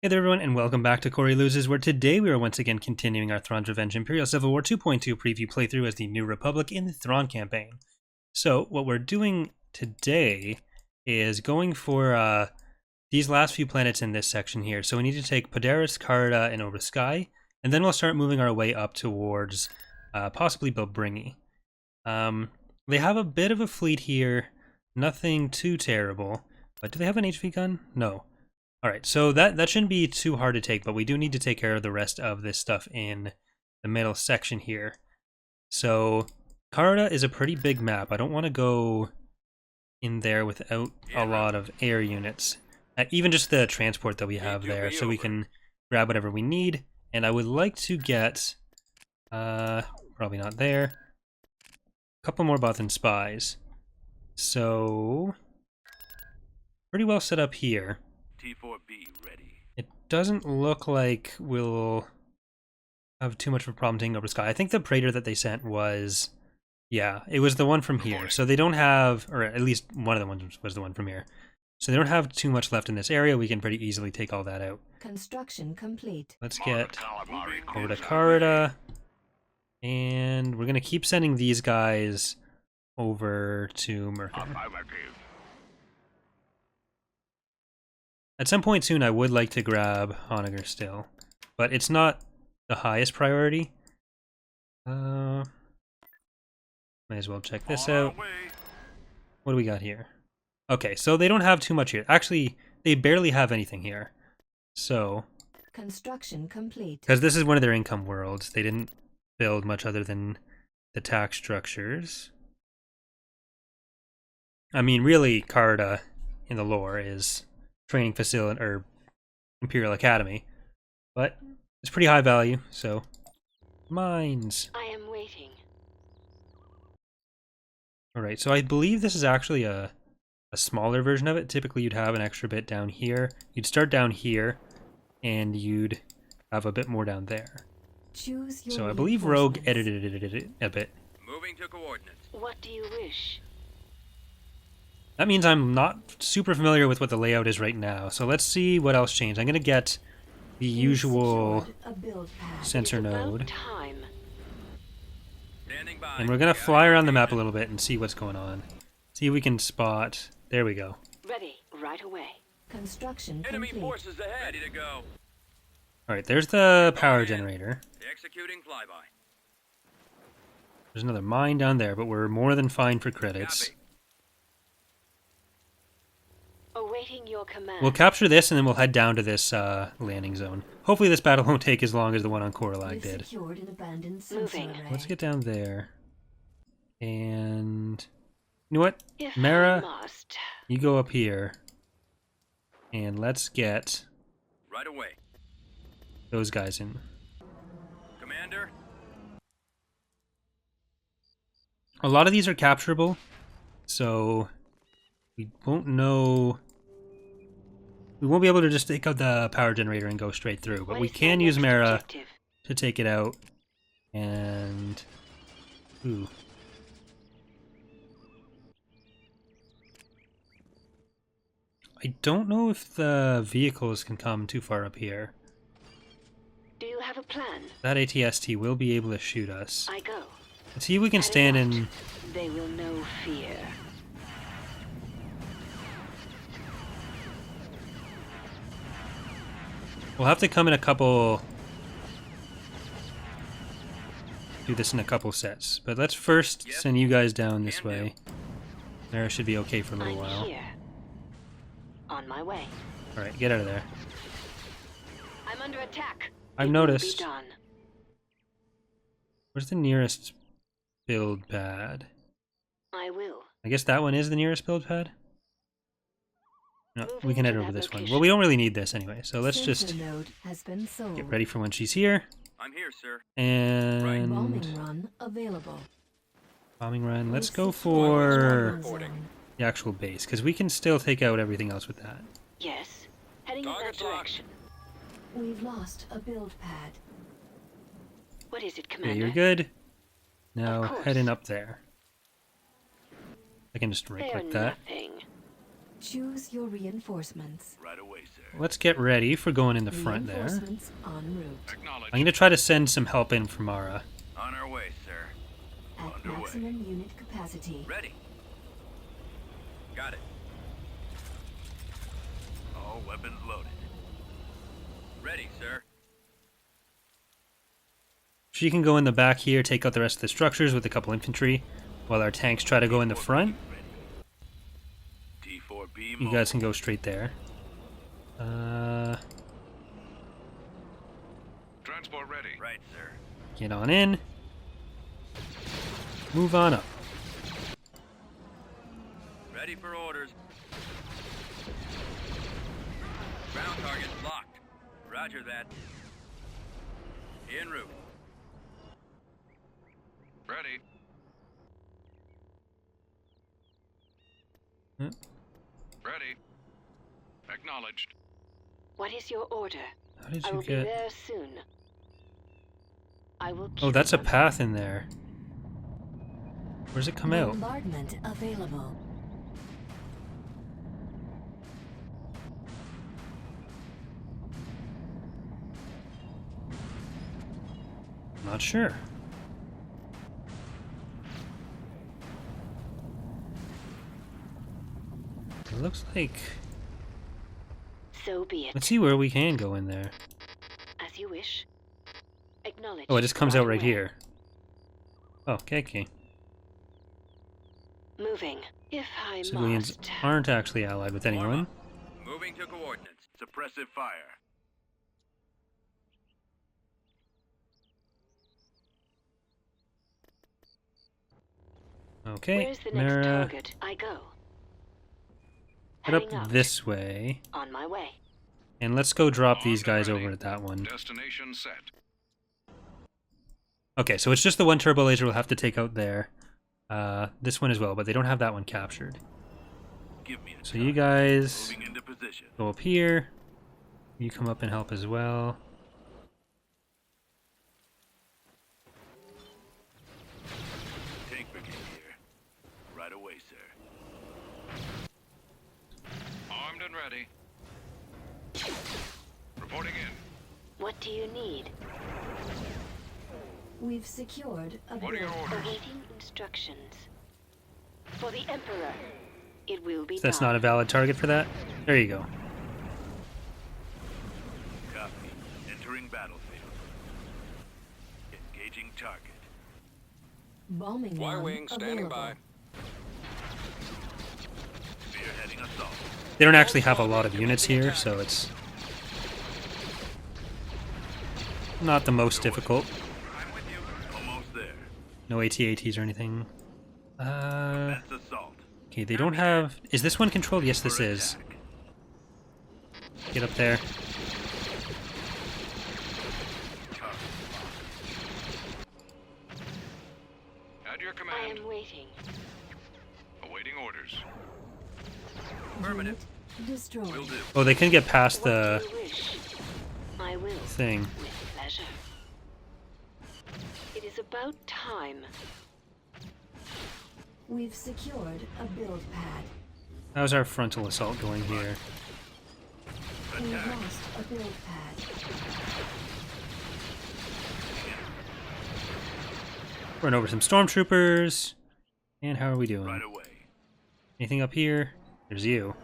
Hey there everyone, and welcome back to Corey Loses, where today we are once again continuing our Thrawn's Revenge Imperial Civil War 2.2 preview playthrough as the New Republic in the Thrawn campaign. So, what we're doing today is going for these last few planets in this section here. So we need to take Podaris, Cardia, and Oversky, and then we'll start moving our way up towards possibly Belbringi. They have a bit of a fleet here, nothing too terrible, but do they have an HV gun? No. Alright, so that shouldn't be too hard to take, but we do need to take care of the rest of this stuff in the middle section here. So, Cardia is a pretty big map. I don't want to go in there without a lot of air units. Even just the transport that we have there, so we can grab whatever we need. And I would like to get, probably not there, a couple more Bothan spies. So, pretty well set up here. T4B ready. It doesn't look like we'll have too much of a problem taking over Sky. I think the Praetor that they sent was, yeah, it was the one from here. So they don't have, or at least one of the ones was the one from here. So they don't have too much left in this area. We can pretty easily take all that out. Construction complete. Let's get over to Cardia. And we're going to keep sending these guys over to Merkin. At some point soon, I would like to grab Honegger still, but it's not the highest priority. May as well check this out. What do we got here? Okay, so they don't have too much here. Actually, they barely have anything here. So, construction complete. Because this is one of their income worlds, they didn't build much other than the tax structures. I mean, really, Cardia in the lore is training facility or Imperial Academy, but it's pretty high value, so mines. I am waiting. Alright, so I believe this is actually a smaller version of it. Typically you'd have an extra bit down here. You'd start down here and you'd have a bit more down there. Choose your so I believe Rogue edited it a bit. Moving to coordinates. What do you wish? That means I'm not super familiar with what the layout is right now, so let's see what else changed. I'm going to get the usual sensor node, and we're going to fly around the map a little bit and see what's going on. See if we can spot... There we go. Ready, right away. Construction Enemy complete. forces ahead. Ready to go. Alright, there's the power generator. Executing flyby. There's another mine down there, but we're more than fine for credits. Copy. Awaiting your command. We'll capture this and then we'll head down to this landing zone. Hopefully this battle won't take as long as the one on Coralag did. Secured an abandoned moving. Let's get down there. And... You know what? Mara, you go up here. And let's get... Right away. those guys in. Commander. A lot of these are capturable, so we won't know... We won't be able to just take out the power generator and go straight through, but we can use Mara to take it out, and... Ooh. I don't know if the vehicles can come too far up here. Do you have a plan? That ATST will be able to shoot us. I go. Let's see if we can stand in... They will know fear. We'll have to come in a couple... Do this in a couple sets. But let's first send you guys down this way. There should be okay for a little while. Here. On my way. Alright, get out of there. I'm under attack. I've It noticed. will be done. Where's the nearest build pad? I will. I guess that one is the nearest build pad? No, we Moving can head to over that this one. location. Well, we don't really need this anyway, so let's just Sensor node has been sold. get ready for when she's here. I'm here, sir. And... Bombing run available. Bombing run. Let's go We've for secured one zone. the actual base, because we can still take out everything else with that. Yes. Heading in that Target's locked. direction. We've lost a build pad. What is it, Okay, Commander? you're good. Now Of course. heading up there. I can just They're right-click that. nothing. Choose your reinforcements. Right away, sir. let's get ready for going in the front there. Reinforcements en route. Acknowledged. I'm going to try to send some help in from Mara. On our way, sir. At Underway. maximum unit capacity. Ready. Got it. All weapons loaded. Ready, sir. She can go in the back here, take out the rest of the structures with a couple infantry, while our tanks try to go in the front. T4B You guys can go straight there. Transport ready. Right, sir. Get on in. Move on up. Ready for orders. Ground target locked. Roger that. En route. Ready. Hmm. Ready. Acknowledged. What is your order? How did I you will be get... there soon. I will Oh, kill that's a them. path in there. Where's it come out? Bombardment available. Not sure. It looks like... So be it. Let's see where we can go in there. As you wish. Acknowledge. Oh, it just comes out right away. here. Oh, okay. Moving. If I Civilians must. aren't actually allied with anyone. Moving to coordinates. Suppressive fire. Okay, Where's the next Mara, target? I go. head Heading up out. this way. On my way. And let's go drop these guys over at that one. Destination set. Okay, so it's just the one turbo laser we'll have to take out there. This one as well, but they don't have that one captured. Give me a So you guys moving into position. go up here. You come up and help as well. Tank brigade here. Right away, sir. Armed and ready. Reporting in. What do you need? We've secured a What are your build. orders? Awaiting instructions. For the Emperor. It will be So that's done. not a valid target for that? There you go. Copy. Entering battlefield. Engaging target. Bombing run available. Spearheading assault. They don't actually have a lot of units here, so it's not the most difficult. I'm with you. Almost there. No AT-ATs or anything. That's assault. Okay, they don't have... Is this one controlled? Yes, this For is. attack. Get up there. Target. At your I command. am waiting. Awaiting orders. Unit destroyed. Will do. Oh, they can get past What the do you wish? I will. thing. With pleasure. It is about time. We've secured a build pad. How's our frontal assault going here? We've Attack. lost a build pad. Run over some stormtroopers. And how are we doing? Right away. Anything up here? There's you.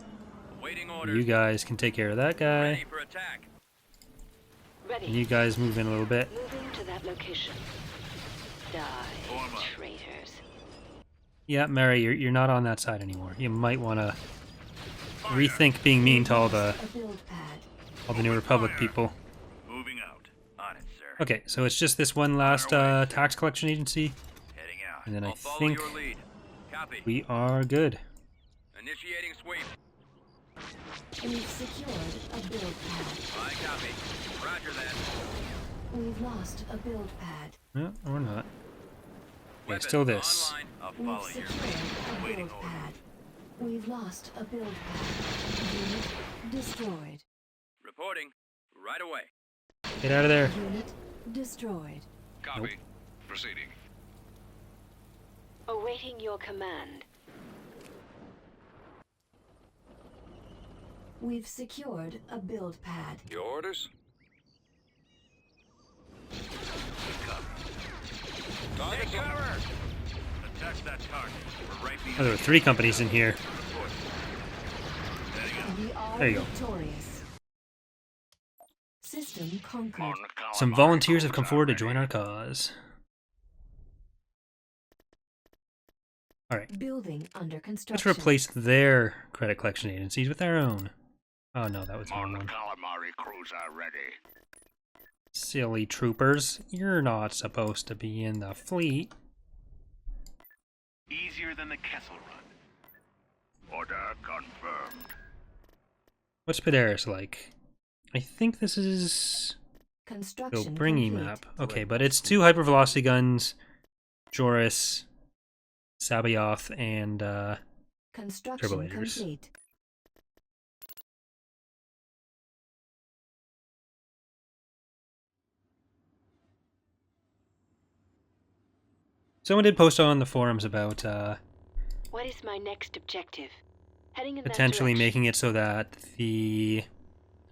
Awaiting You orders. guys can take care of that guy. Ready for attack. Ready. And you guys move in a little bit. Moving to that location. Die, Form up. traitors. Yeah, Mary, you're not on that side anymore. You might want to rethink being mean to all the A build pad. New Republic people. Moving out. On it, sir. Okay, so it's just this one last tax collection agency, Heading out. and then I I'll follow think your lead. Copy. we are good. Initiating sweep. We've secured a build pad. I copy. Roger that. We've lost a build pad. No, or not. Okay, Weapons still this. Online. I'll We've follow your secured lead. a Waiting build orders. pad. We've lost a build pad. Unit destroyed. Reporting. Right away. Get out of there. Unit destroyed. Copy. Proceeding. Awaiting your command. We've secured a build pad. Your orders? Target cover! Attack that target. We're right behind. Oh, there were 3 companies in here. We are There you go. victorious. System conquered. Some volunteers have come forward to join our cause. Alright, Building under let's construction. replace their credit collection agencies with our own. Oh no, that was the wrong one. Calamari crews are ready. Silly troopers, you're not supposed to be in the fleet. Easier than the Kessel Run. Order confirmed. What's Padaris like? I think this is Construction Bringy complete. map. Okay, but it's 2 hypervelocity guns, Joris, Sabayoth, and Construction turbolators. complete. Someone did post on the forums about What is my next objective? Heading in potentially that direction. making it so that the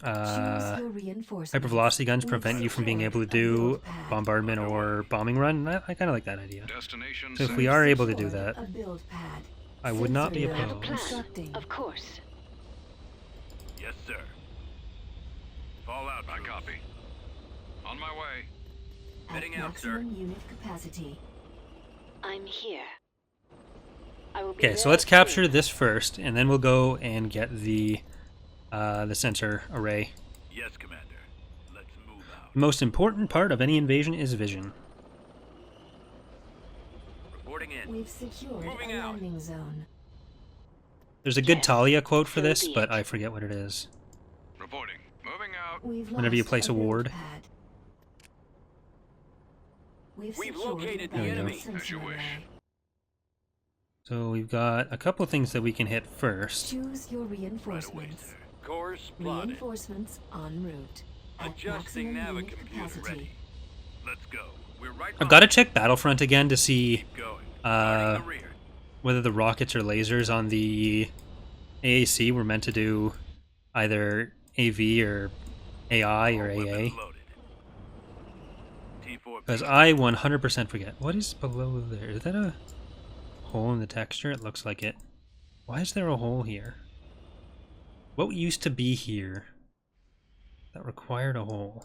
Choose your reinforcements. hypervelocity guns prevent you from being able to do Build pad. bombardment or bombing run. I kind of like that idea. Destination So if set. we are able to do Secured that, a build pad. I would not be You have a opposed. plan, Constructing. of course. Yes, sir. Fall out. I copy. On my way. At Heading out, sir. maximum unit capacity. I'm here. I will be Okay, so there let's capture soon. this first, and then we'll go and get the sensor array. Yes, Commander. Let's move out. The most important part of any invasion is vision. Reporting in. We've secured Moving a out. landing zone. There's a good Yes, Talia quote for so this, be but it. I forget what it is. Reporting. Moving out. We've Whenever you lost place a build ward. pad. We've We've secured located a the build enemy. sensor As you wish. array. So we've got a couple things that we can hit first. Choose your Right away, reinforcements. sir. Course plotted. Reinforcements en route. At Adjusting maximum unit navigomputer capacity. ready. Let's go. We're right I've got to behind. check Battlefront again to see Keep going. Starting the rear. whether the rockets or lasers on the AAC were meant to do either AV or AI or All AA. weapons loaded. T4 Because I 100% forget. What is below there? Is that a hole in the texture? It looks like it. Why is there a hole here? What used to be here that required a hole?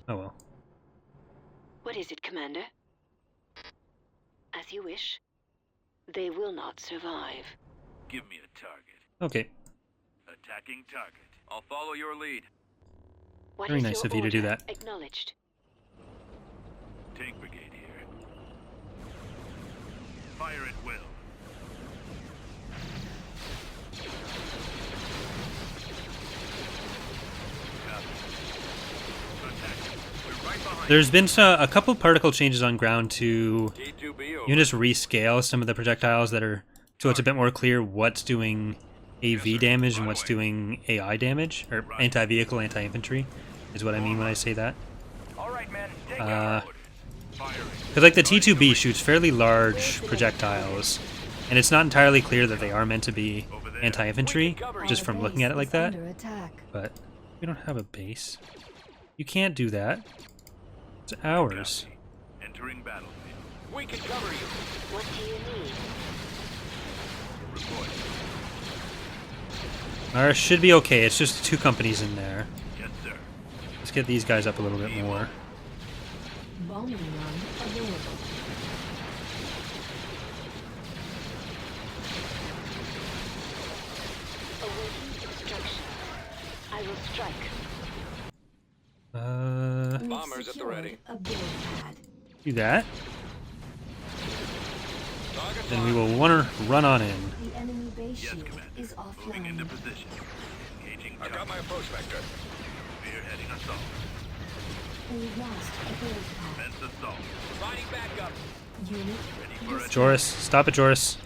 Oh well. What is it, Commander? As you wish. They will not survive. Give me a target. Okay. Attacking target. I'll follow your lead. What Very is nice your of you to do order? that. Acknowledged. Tank brigade here. Fire at will. Copy. Attack. We're right behind. There's been a couple particle changes on ground to T2B over. you can just rescale some of the projectiles that are so it's a bit more clear what's doing AV damage and what's doing AI damage, or anti-vehicle, anti-infantry, is what I mean when I say that. All right, men. Take Uh, Firing. Because like the T2B shoots fairly large projectiles, and it's not entirely clear that they are meant to be anti-infantry, just Our from looking base at it like is that. under attack. But we don't have a base. You can't do that. It's ours. Copy. Entering battlefield. We can cover you. What do you need? Report. Ours should be okay. It's just 2 companies in there. Yes, sir. Let's get these guys up a little bit more. Bombing run available. Awaiting instructions. I will strike. We've Bombers at the secured ready. a build pad. Do that. Target Then we locked. will run on in. The enemy base Yes, shield Commander. is Moving into offline. position. Engaging I've got my target. approach vector. Spearheading assault. We've lost a build pad. Commence assault. Providing backup. Unit Ready for attack. Joris, stop it, Joris.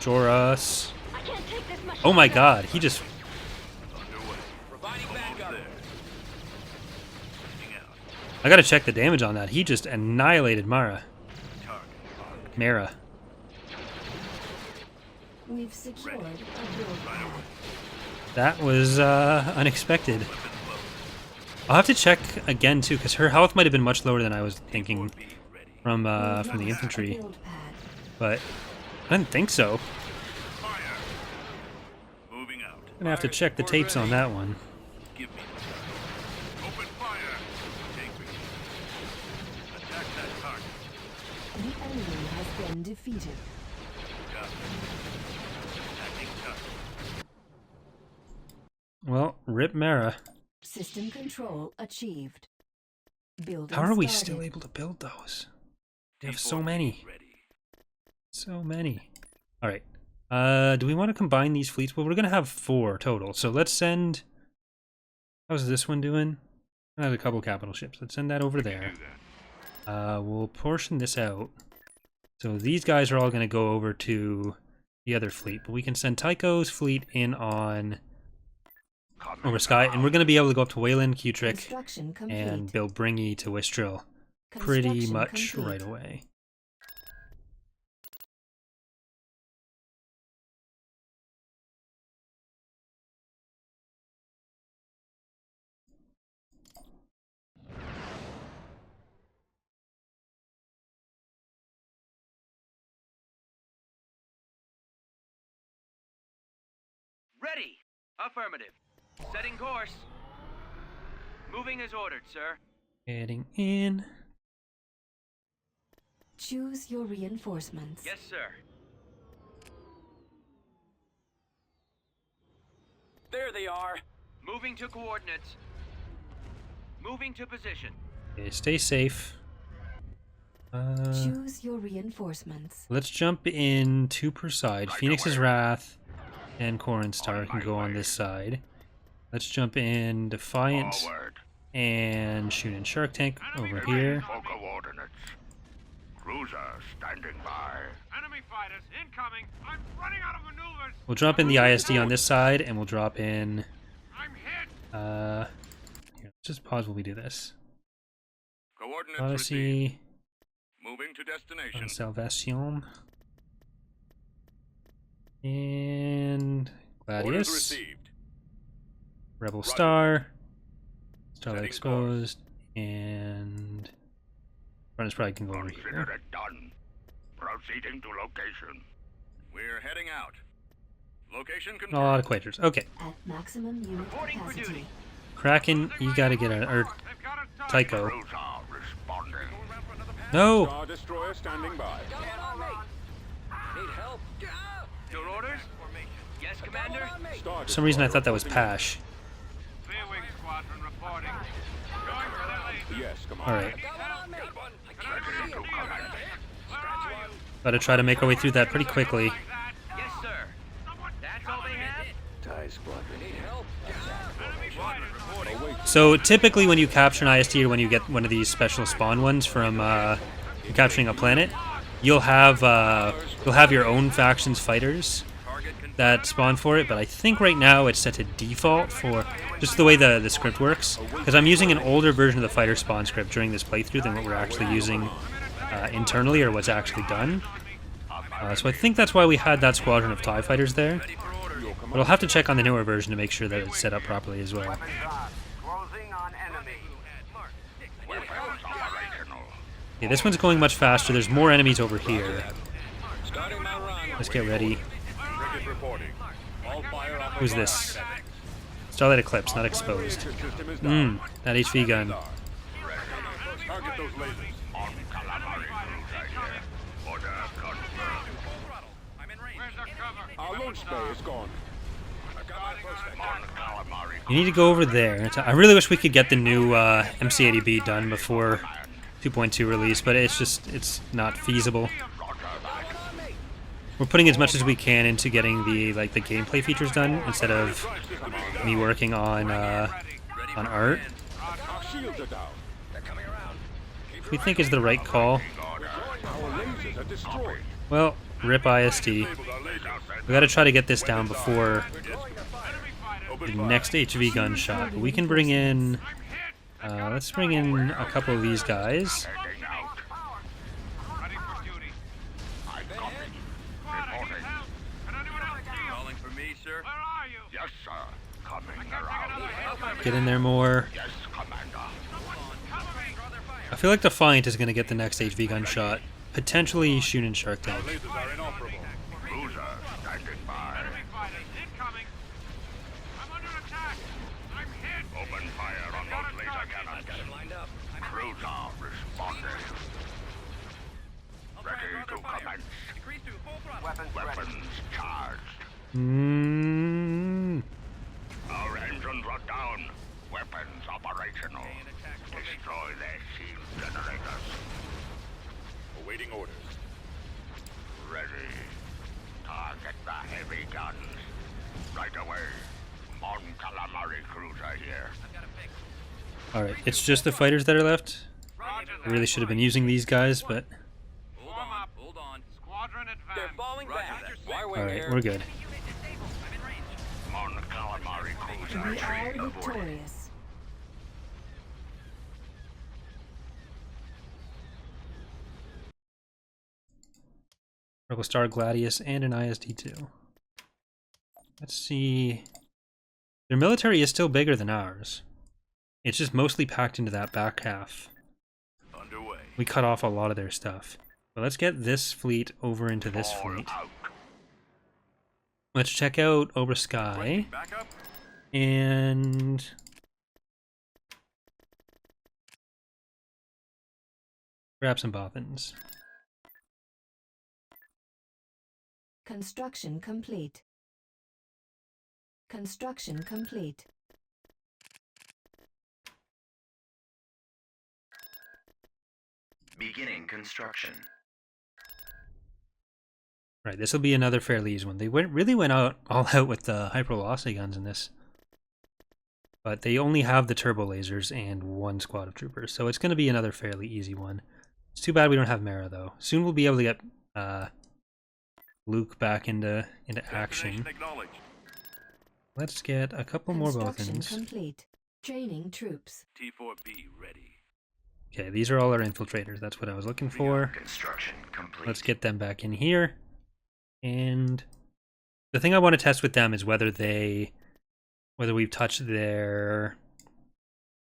Joris. I can't take this much Oh my longer. god, he just... Underway. Providing Almost backup. there. Finding out. I gotta check the damage on that. He just annihilated Mara. Target. Mara. We've secured a build pad. That was unexpected. I'll have to check again too, because her health might have been much lower than I was thinking from the infantry, Build pad. but I didn't think so. Fire. Moving out. I'm gonna have to check the tapes on that one. Give me. Open fire. Take me. Attack that target. The enemy has been defeated. Got it. Attacking target. Well, rip Mara. System control achieved. Building How are we started. still able to build those? We have so many. Ready. So many. Alright. Do we want to combine these fleets? Well, we're going to have 4 total. So let's send... How's this one doing? It has a couple capital ships. Let's send that over there. We'll portion this out. So these guys are all going to go over to the other fleet. But we can send Tycho's fleet in on Oversky. And we're going to be able to go up to Wayland, Q-Trick, Construction complete. and build Bringy to Wistrel pretty Construction much complete. right away. Ready. Affirmative. Setting course. Moving as ordered, sir. Heading in. Choose your reinforcements. Yes, sir. There they are. Moving to coordinates. Moving to position. Okay, stay safe. Choose your reinforcements. Let's jump in 2 per side. Phoenix's Wrath and Corrin Star can go on this side. Let's jump in Defiant Forward. and Shunin Shark Tank over here. For coordinates. Cruiser standing by. Enemy fighters incoming. I'm running out of maneuvers. We'll drop in the ISD on this side, and we'll drop in... I'm hit. Here, let's just pause while we do this. Coordinates Odyssey, Moving to destination. Salvation, and Gladius, Rebel Star, Starlight Setting Exposed, and Runners probably can go over Consider here. it done. Proceeding to location. We're heading out. Location A confirmed. lot of Quakers. Okay, At maximum unit Reporting for capacity. duty. Kraken, you gotta get a... or They've got a target. Tycho. Cruiser responding. No! Star Destroyer standing by. Need help? Your orders? Yes, Commander? Star For some reason I thought that was Pash. Clear wing squadron reporting. Going for their lead. Yes, Commander. Alright, Ready to command. gotta try to make our way through that pretty quickly. Yes, sir. That's all they have? TIE Squadron. Need help? So typically when you capture an IST or when you get one of these special spawn ones from capturing a planet, you'll have your own faction's fighters that spawn for it, but I think right now it's set to default for just the way the script works, because I'm using an older version of the fighter spawn script during this playthrough than what we're actually using internally or what's actually done. So I think that's why we had that squadron of TIE fighters there, but I'll have to check on the newer version to make sure that it's set up properly as well. Closing on enemy. Operational. Okay, this one's going much faster. There's more enemies over here. Starting my run. Let's get ready. Frigate reporting. All fire on Who's this? Starlight Eclipse, not exposed. System is down. That HV gun. Target those lasers. On calamari cruiser here. Order confirmed. Where's our cover? Our launch bay is gone. On calamari You need to go over there. I really wish we could get the new MC80B done before 2.2 release, but it's not feasible. We're putting as much as we can into getting the gameplay features done instead of me working on art. Our shields are down. Which we think is the right call. Our lasers are destroyed. Well, rip ISD. We gotta try to get this down before the next HV gun shot. But we can bring in... let's bring in a couple of these guys. heading out. Ready for duty. I copy. Squad, I need help. Can anyone coming around. Get in there more. Yes, Commander. I feel like Defiant is going to get the next HV gun shot. Potentially Shunin Shark Tank. Lasers are inoperable. Cruiser standing by. Incoming. I'm under attack. I'm hit. Open fire on those laser cannons. Lined up. Cruiser responding. Ready to commence. Decrease to full throttle. Weapons charged. Our engines are down. Weapons operational. Destroy their shield generators. Awaiting orders. Ready. Target the heavy guns. Right away. Mon Calamari cruiser here. Alright, it's just the fighters that are left. I really should have been using these guys, but... Hold on. Squadron They're advance. falling back. Y-wing Alright, here. we're good. Mon Calamari cruiser We are retreat aborted. victorious. Rebel Star Gladius and an ISD-2. Let's see... Their military is still bigger than ours. It's just mostly packed into that back half. Underway. We cut off a lot of their stuff. But let's get this fleet over into this All fleet. out. Let's check out Oversky Back up. and... grab some boffins. Construction complete. Construction complete. Beginning construction. Right, this will be another fairly easy one. They really went all out with the hypervelocity guns in this. But they only have the turbo lasers and one squad of troopers, so it's going to be another fairly easy one. It's too bad we don't have Mara, though. Soon we'll be able to get Luke back into action. Acknowledged. Let's get a couple more Construction boffins. complete. Training troops. T4B ready. Okay, these are all our infiltrators. That's what I was looking for. Construction complete. Let's get them back in here. And the thing I want to test with them is whether we've touched their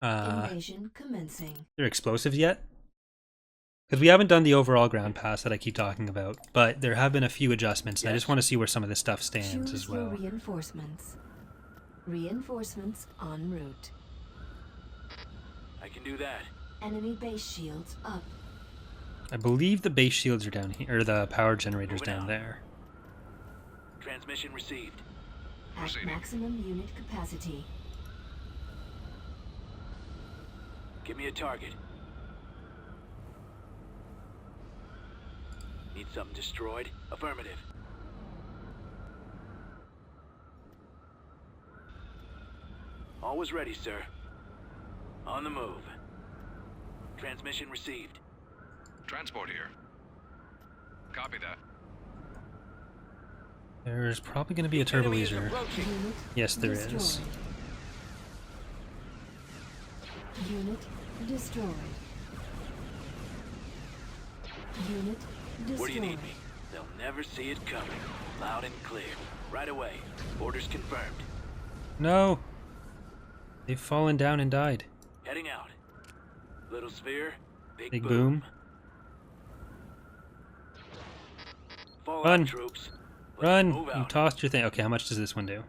Invasion commencing. explosives yet. Because we haven't done the overall ground pass that I keep talking about, but there have been a few adjustments, and I just want to see where some of this stuff stands Choose as well. your reinforcements. Reinforcements en route. I can do that. Enemy base shields up. I believe the base shields are down here, or the power generators Moving down out. there. Transmission received. At maximum unit capacity. Give me a target. Need something destroyed? Affirmative. Always ready, sir. On the move. Transmission received. Transport here. Copy that. There's probably going to be a turbo laser. Unit Yes, there destroyed. is. Unit destroyed. Unit destroyed. Where do you need me? They'll never see it coming. Loud and clear. Right away. Orders confirmed. No! They've fallen down and died. Heading out. Little sphere. Big boom. Fall Run. out, troops. Let's Run! move You out. tossed your thing. Okay, how much does this one do?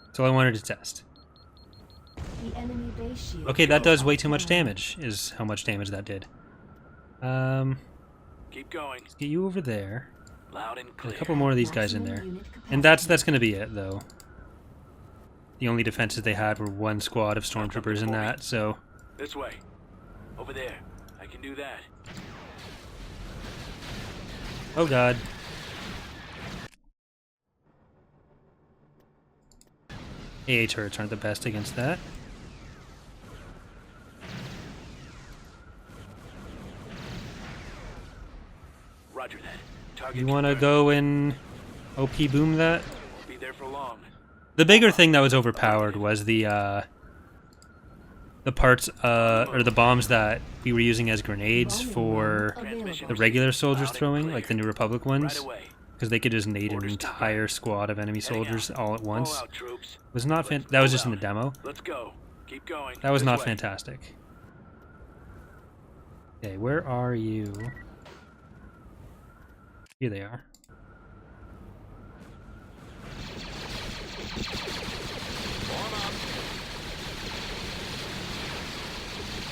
That's all I wanted to test. The enemy base shield. Okay, that does way too much damage, is how much damage that did. Keep going. Let's get you over there. Loud and There's clear. a couple more of these guys in Maximum there. unit And that's capacity. gonna be it, though. The only defenses they had were one squad of stormtroopers in that, so... This way. Over there. I can do that. Oh god. AA turrets aren't the best against that. Roger that. Target You wanna confirmed. go and OP boom that? Won't be there for long. The bigger thing that was overpowered was the parts, or the bombs that we were using as grenades Bombing for run available. the regular soldiers throwing, like the New Republic Right ones. away. because they could just nade an Orders to entire squad of enemy soldiers all at once. All out, troops. Was not Let's that was move just in the out. demo. Let's go. Keep going. That was This not way. fantastic. Okay, where are you? Here they are.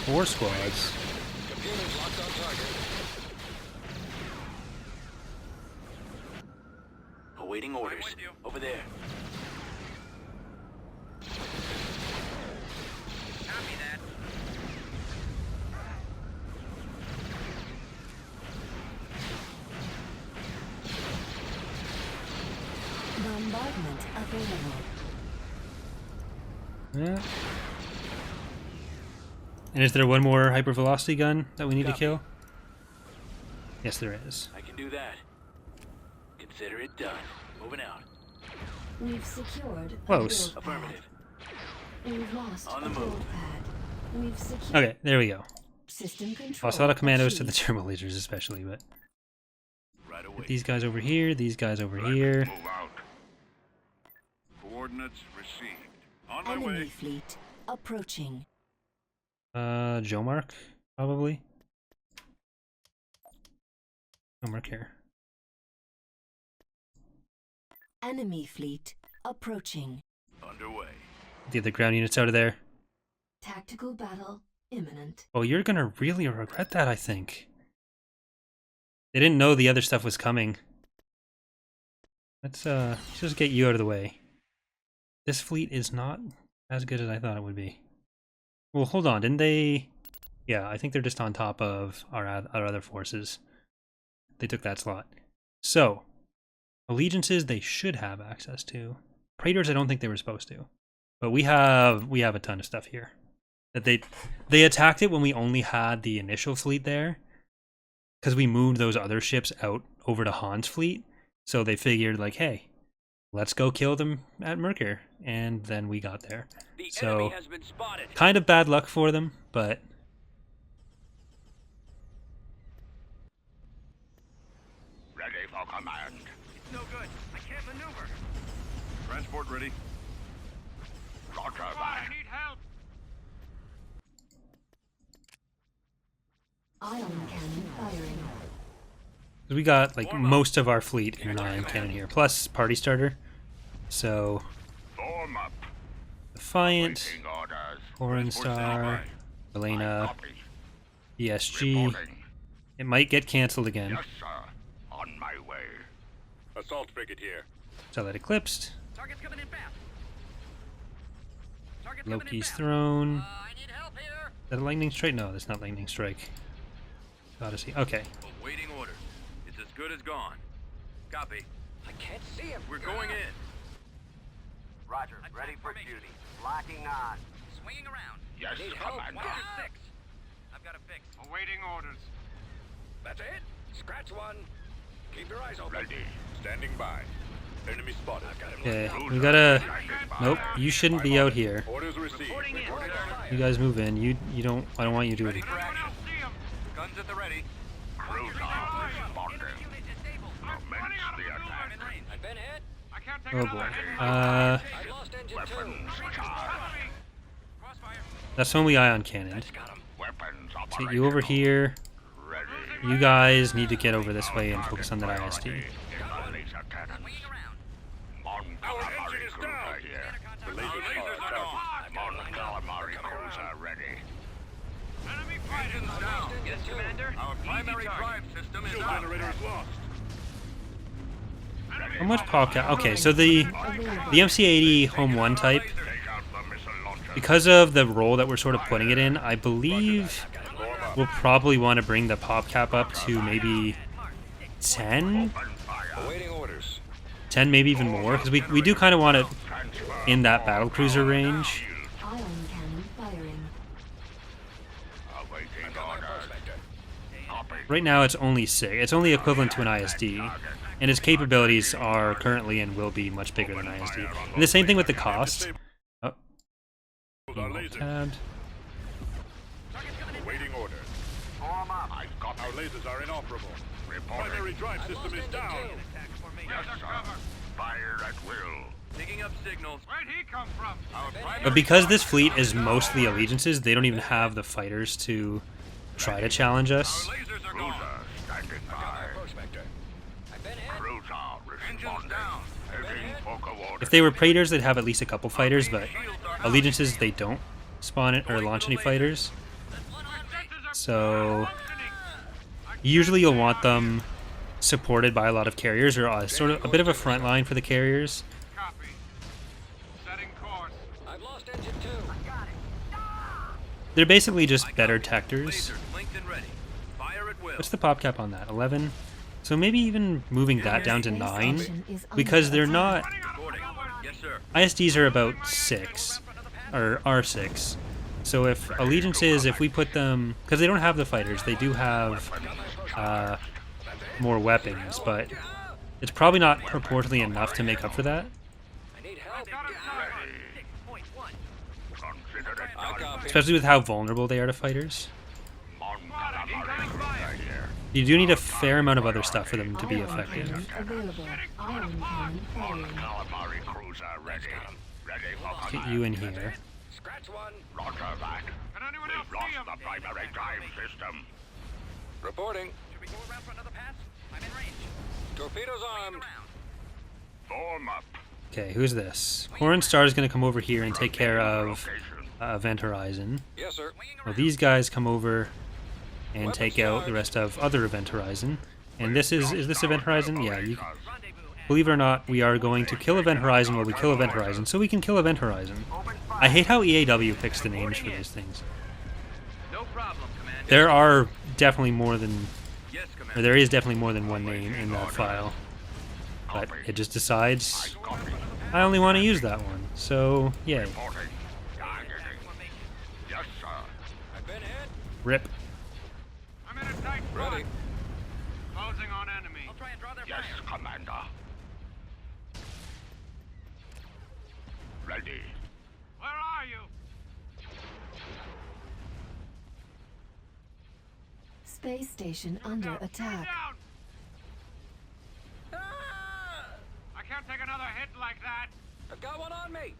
Four squads. Computers locked on target. Awaiting orders. with you. Over there. Copy that. Bombardment available. Yeah. And is there one more hypervelocity gun that we need to Copy. kill? Yes, there is. I can do that. Consider it done. Moving out. We've secured a Close. build pad. Affirmative. We've lost On a the build move. pad. We've secured Okay, there we go. system control. Lost a lot of commandos to the achieved. turbo lasers, especially, but Right away. these guys over here, these guys over Let's here. move out. Coordinates received. On my Enemy way. fleet approaching. Joe Mark, probably. Joe Mark here. Enemy fleet approaching. Underway. The other ground units out of there. Tactical battle imminent. Oh, you're gonna really regret that, I think. They didn't know the other stuff was coming. Let's just get you out of the way. This fleet is not as good as I thought it would be. Well, hold on, didn't they? Yeah, I think they're just on top of our other forces. They took that slot. So, allegiances they should have access to. Praetors, I don't think they were supposed to. But we have a ton of stuff here. That they attacked it when we only had the initial fleet there, because we moved those other ships out over to Han's fleet. So they figured like, hey, let's go kill them at Merkur, and then we got there. The So enemy has been spotted. kind of bad luck for them, but Ready for command. No good. I can't maneuver. Transport ready. Roger I that. need help. Ion cannon firing. we got like most of our fleet in an ion cannon here, plus party starter. So Form up. Defiant, Waiting orders. Foreign Transport Star, Elena, Copy. ESG. Reporting. It might get cancelled again. Yes, sir. On my way. Assault frigate here. So that eclipsed. Target's coming in fast. Target's Loki's throne. I need help here. Is that a lightning strike? No, that's not lightning strike. Odyssey. Okay. Awaiting orders. It's as good as gone. Copy. I can't see him. We're going in. Roger. Ready for duty. Locking on. Swinging around. Yes, Need help. Commander. 1 to 6. I've got a fix. Awaiting orders. That's it. Scratch one. Keep your eyes open. Ready. Standing by. Enemy spotted. Okay. We gotta. Nope. You shouldn't be out here. Orders received. Reporting in. You guys move in. You don't. I don't want you doing. Ready for action. Guns at the ready. Cruiser responding. Unit disabled. Commence the attack. I've been hit. I can't take Oh another boy. hit. I've lost engine Weapons 2. charged. Crossfire. That's when we ion cannoned. Got him. Weapons Get operational. you over here. Ready. You guys need to get over this way and focus on that ISD. Priority is the laser cannons. Swinging around. Mon Our Calamari engine is cruiser down. here. The lasers lasers are are down. Mon Calamari cruiser ready. Enemy fighters down. Yes, Commander. Our primary drive system is Fuel out. generator is lost. How much podcast? Okay, so the MC80 Home 1 type, Take out the missile launcher. because of the role that we're sort of putting it in, I believe Form up. we'll probably want to bring the pop cap up to maybe 10? Open fire. Awaiting orders. 10, maybe even more, because we do kind of want it Transfer. in that battlecruiser range. Ion cannon firing. Awaiting orders. Copy. Right now it's only 6. It's only equivalent to an ISD, and its capabilities are currently and will be much bigger than ISD. And the same thing with the cost. Oh, Our lasers. tabbed. Awaiting orders. Form up. I copy. Our lasers are inoperable. Reporting. Primary drive system is down. Yes, sir. Fire at will. Picking up signals. Where'd he come from? Our primary But because this fleet is mostly allegiances, they don't even have the fighters to try to challenge us. Our lasers are gone. Cruiser standing by. Cruiser Engines responding. down. Heading for coordinates. If they were Praetors, they'd have at least a couple fighters, but allegiances, they don't spawn it or launch any fighters. So usually you'll want them supported by a lot of carriers, or sort of a bit of a front line for the carriers. Copy. Setting course. I've lost engine 2. They're basically just better tactors. Lasers linked and ready. Fire at will. What's the pop cap on that? 11? So maybe even moving that down to 9, because they're not... Reporting. Yes, sir. ISDs are about 6, or R6. So if allegiances, if we put them... Because they don't have the fighters, they do have more weapons, but it's probably not proportionally enough to make up for that. I need help. Consider it done. Especially with how vulnerable they are to fighters. On calamari cruiser here. You do need a fair amount of other stuff for them to be Ion effective. cannon available. Ion cannon firing. Calamari cruiser ready. Ready for Get command. you in here. Scratch one. Roger that. Can anyone else We've see lost him? the primary drive system. Reporting. Should we go around for another pass? I'm in range. Torpedoes armed. Form up. Okay, who's this? Horn Star is going to come over here and take care of Location. Event Horizon. Yes, sir. Well, these guys come over and take out the rest of other Event Horizon. And this is this Event Horizon? Yeah, you, believe it or not, we are going to kill Event Horizon while we kill Event Horizon, so we can kill Event Horizon. I hate how EAW picks the names for these things. No problem, Commander. There are definitely more than, Yes, or Commander. there is definitely more than one name in that file. But it just decides, I only want to use that one, so yay. Reporting. Yes, sir. I've been hit. Rip. I'm in a tight spot. Ready. Closing on enemy. I'll try and draw their Yes, fire. Commander. Ready. Where are you? Space station under attack. Down. I can't take another hit like that. I've got one on me.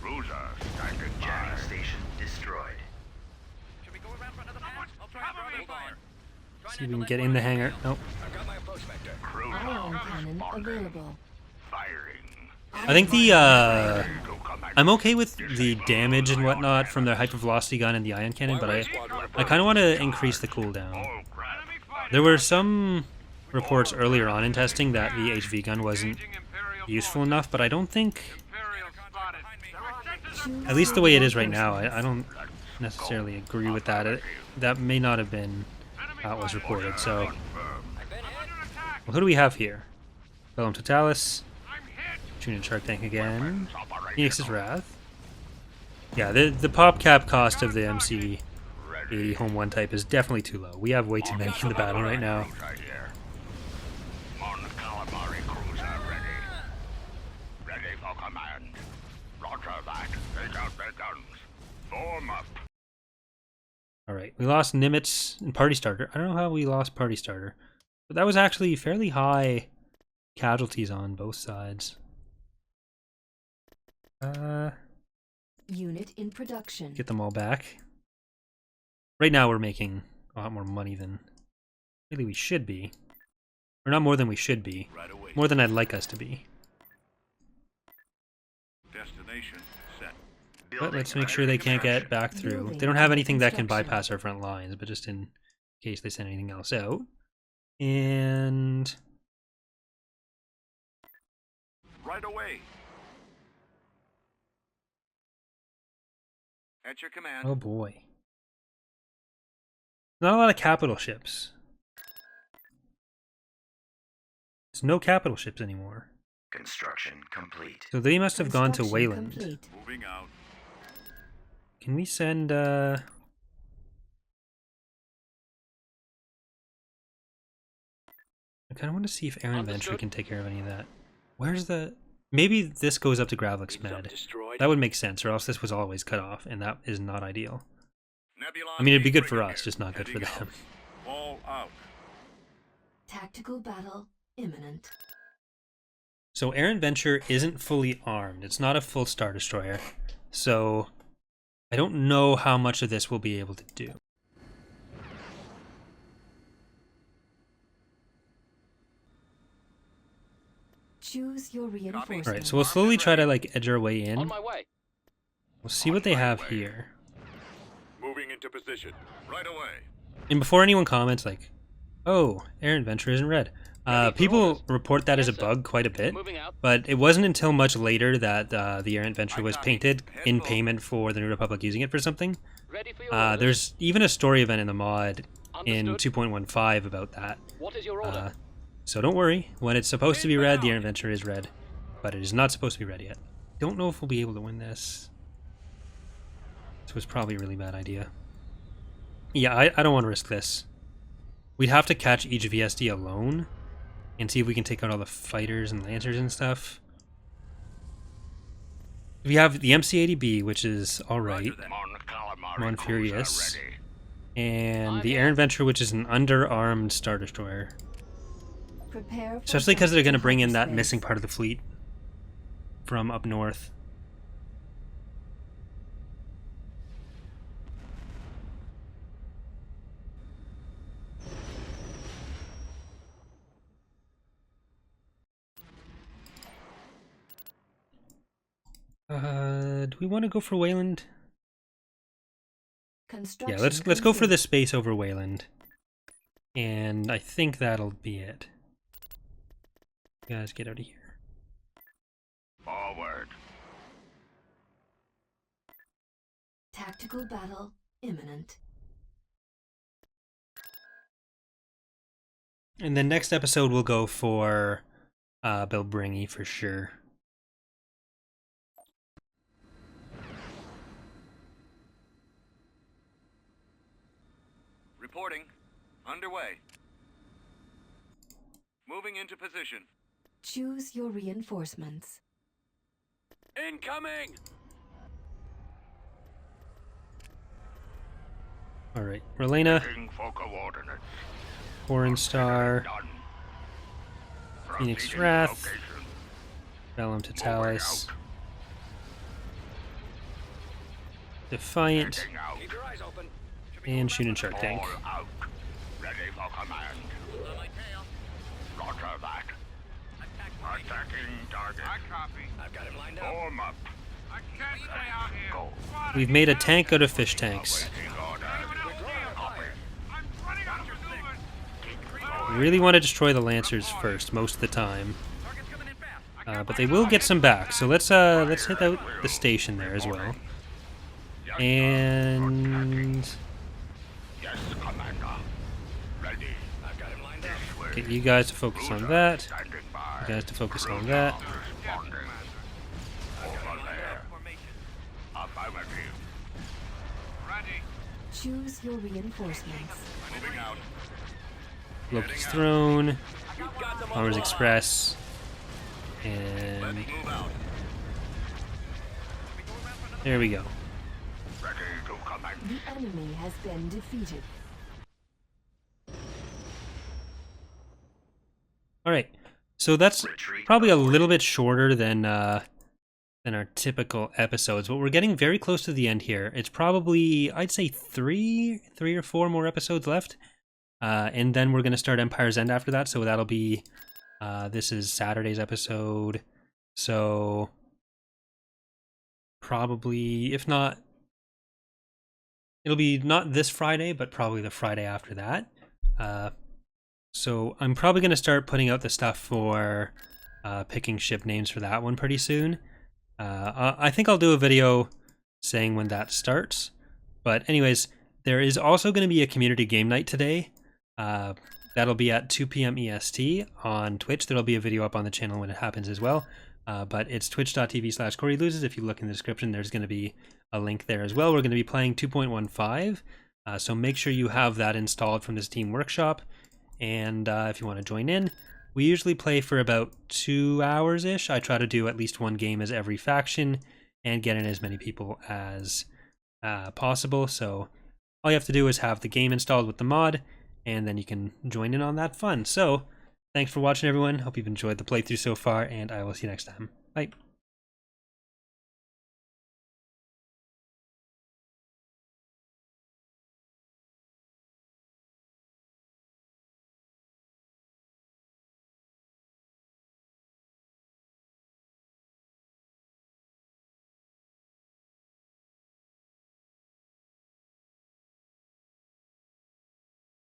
Cruiser standing by. Jamming station destroyed. Should we go around for another pass? I'll try and draw their fire. See if we can get in the hangar. Nope. I've got my approach vector. Cruiser Ion cannon responding. available. Firing. I think the, To command. I'm okay with the damage and whatnot from their hypervelocity gun and the ion cannon, but I kind of want to increase the cooldown. All crap. Enemy fighter. There were some reports earlier on in testing that the HV gun wasn't Engaging Imperial useful enough, but I don't think, Imperial spotted. Their sensors are at least the way it is right now, I don't necessarily agree with that. That may not have been how it was reported, so... under attack. Well, who do we have here? Bellum Totalis, I'm hit. Tuning Shark Tank again, Phoenix's Wrath. Yeah, the pop cap cost of the MC-80 Home 1 type is definitely too low. We have way too many in the battle right now. Cruiser here. On calamari cruiser ready. Ready for command. Roger that. Take out their guns. Form up. Alright, we lost Nimitz and Party Starter. I don't know how we lost Party Starter, but that was actually fairly high casualties on both sides. Unit in production. Get them all back. Right now we're making a lot more money than really we should be. Or not more than we should be. Right away. More than I'd like us to be. Destination set. But let's make sure they can't get back through. They don't have anything that can bypass our front lines, but just in case they send anything else out. And... Right away. At your command. oh boy. Not a lot of capital ships. There's no capital ships anymore. Construction complete. So they must have gone to Construction Wayland. complete. Moving out. Can we send, I kind of want to see if Aaron Venture Understood. can take care of any of that. Where's the... Maybe this goes up to Gravlix Engines up Med. destroyed. That would make sense, or else this was always cut off, and that is not ideal. Nebula I mean, it'd be good for breaking us, here. just not good for Heading them. out. All out. Tactical battle imminent. So Errant Venture isn't fully armed. It's not a full Star Destroyer. So I don't know how much of this we'll be able to do. Choose your reinforcements. Alright, so we'll slowly try to like edge our way in. On my way. We'll see what they have here. Moving into position. Right away. And before anyone comments like, oh, Errant Venture isn't red. People report that as a bug quite a bit, Moving out. but it wasn't until much later that the Errant Venture was painted in payment for the New Republic using it for something. Ready for your orders. There's even a story event in the mod in Understood. 2.15 about that. What is your order? So don't worry, when it's supposed to be red, the Errant Venture is red, but it is not supposed to be red yet. Don't know if we'll be able to win this. This was probably a really bad idea. Yeah, I don't want to risk this. We'd have to catch each VSD alone and see if we can take out all the fighters and lancers and stuff. We have the MC-80B, which is alright. Mon Furious. And the Errant Venture, which is an underarmed Star Destroyer. Prepare for Especially because they're going to bring in that hyperspace. missing part of the fleet from up north. Do we want to go for Wayland? Yeah, Construction let's go for complete. the space over Wayland. And I think that'll be it. You guys get out of here. Forward. Tactical battle imminent. And then next episode we'll go for Bill Bringy for sure. Reporting. Underway. Moving into position. Choose your reinforcements. Incoming! Alright, Relena, King for coordinates. Foreign Star, Done. Phoenix Proceeding Wrath, location. Bellum to Moving Talis, out. Defiant, Heading out. Keep your eyes open. and Shooting Shark Tank. All out. Ready for command. On my tail. Roger that. Attacking target. I copy. I've got him lined up. Form up. I can't stay out here. Go. We've made a tank out of fish tanks. Waiting order. Copy. I'm running out of maneuvers. We really want to destroy the Lancers first, most of the time. Target's coming in fast. But they will get some back, so let's hit out the station there as well. Yes, And yes, Commander. Ready. I've got him lined up. This way. get you guys to focus on that. Standing by. You guys to focus on that. Responding. Over there. Formation. Affirmative. Ready. Choose your reinforcements. Moving out. Loki's Throne, You've got them on Armor's lock. Express, Let's and move out. there we go. Ready to command. The enemy has been defeated. Alright, so that's Retreat probably a aborted. little bit shorter than our typical episodes, but we're getting very close to the end here. It's probably, I'd say, three or four more episodes left. And then we're going to start Empire's End after that, so that'll be, this is Saturday's episode, so probably, if not, it'll be not this Friday, but probably the Friday after that. So I'm probably going to start putting out the stuff for picking ship names for that one pretty soon. I think I'll do a video saying when that starts. But anyways, there is also going to be a community game night today. That'll be at 2 p.m. EST on Twitch. There'll be a video up on the channel when it happens as well. But it's twitch.tv/CoreyLoses. If you look in the description, there's going to be a link there as well. We're going to be playing 2.15. So make sure you have that installed from the Steam Workshop. And if you want to join in, we usually play for about 2 hours-ish. I try to do at least one game as every faction and get in as many people as possible. So All you have to do is have the game installed with the mod, and then you can join in on that fun. So, thanks for watching, everyone. Hope you've enjoyed the playthrough so far, and I will see you next time. Bye.